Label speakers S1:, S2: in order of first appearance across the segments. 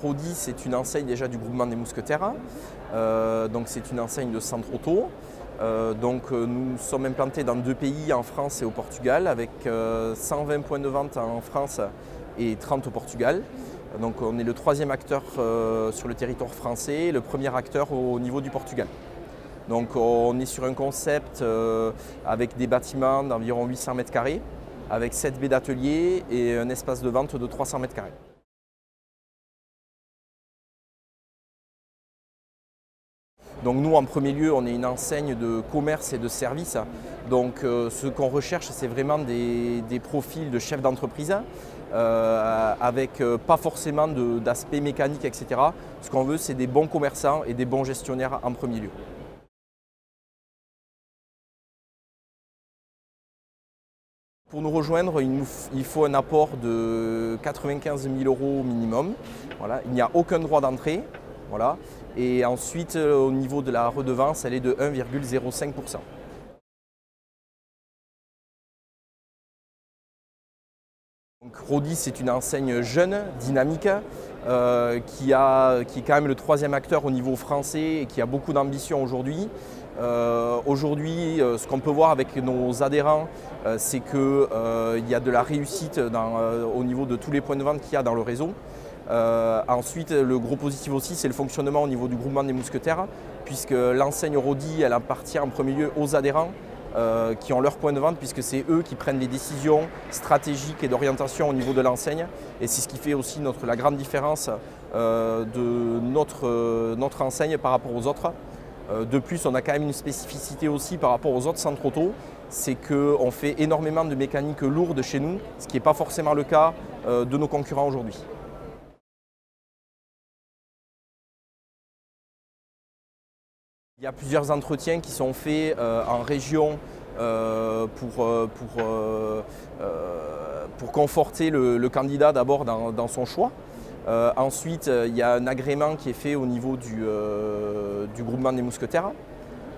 S1: Rodi, c'est une enseigne déjà du groupement des Mousquetaires, donc c'est une enseigne de centre auto. Nous sommes implantés dans 2 pays, en France et au Portugal, avec 120 points de vente en France et 30 au Portugal. Donc on est le 3e acteur sur le territoire français, le 1er acteur au niveau du Portugal. Donc on est sur un concept avec des bâtiments d'environ 800 mètres carrés, avec 7 baies d'atelier et un espace de vente de 300 mètres carrés. Donc nous, en premier lieu, on est une enseigne de commerce et de services. Donc ce qu'on recherche, c'est vraiment des profils de chefs d'entreprise avec pas forcément d'aspect mécanique, etc. Ce qu'on veut, c'est des bons commerçants et des bons gestionnaires en premier lieu. Pour nous rejoindre, il faut un apport de 95 000 € minimum. Voilà. Il n'y a aucun droit d'entrée. Voilà. Et ensuite, au niveau de la redevance, elle est de 1,05%. Rodi, c'est une enseigne jeune, dynamique, qui est quand même le 3e acteur au niveau français et qui a beaucoup d'ambition aujourd'hui. Aujourd'hui, ce qu'on peut voir avec nos adhérents, c'est qu'il y a de la réussite au niveau de tous les points de vente qu'il y a dans le réseau. Ensuite, le gros positif aussi, c'est le fonctionnement au niveau du groupement des Mousquetaires, puisque l'enseigne Rodi, elle appartient en premier lieu aux adhérents qui ont leur point de vente, puisque c'est eux qui prennent les décisions stratégiques et d'orientation au niveau de l'enseigne. Et c'est ce qui fait aussi la grande différence de notre enseigne par rapport aux autres. De plus, on a quand même une spécificité aussi par rapport aux autres centres auto, c'est qu'on fait énormément de mécanique lourde chez nous, ce qui n'est pas forcément le cas de nos concurrents aujourd'hui. Il y a plusieurs entretiens qui sont faits en région pour conforter le candidat d'abord dans son choix. Ensuite, il y a un agrément qui est fait au niveau du groupement des Mousquetaires.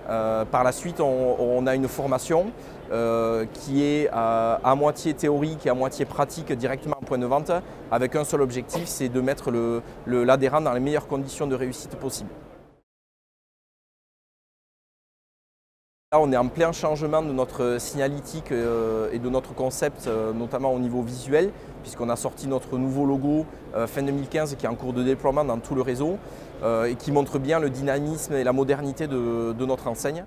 S1: Par la suite, on a une formation qui est à moitié théorique et à moitié pratique directement en point de vente, avec un seul objectif, c'est de mettre l'adhérent dans les meilleures conditions de réussite possibles. Là, on est en plein changement de notre signalétique et de notre concept, notamment au niveau visuel, puisqu'on a sorti notre nouveau logo fin 2015 qui est en cours de déploiement dans tout le réseau et qui montre bien le dynamisme et la modernité de notre enseigne.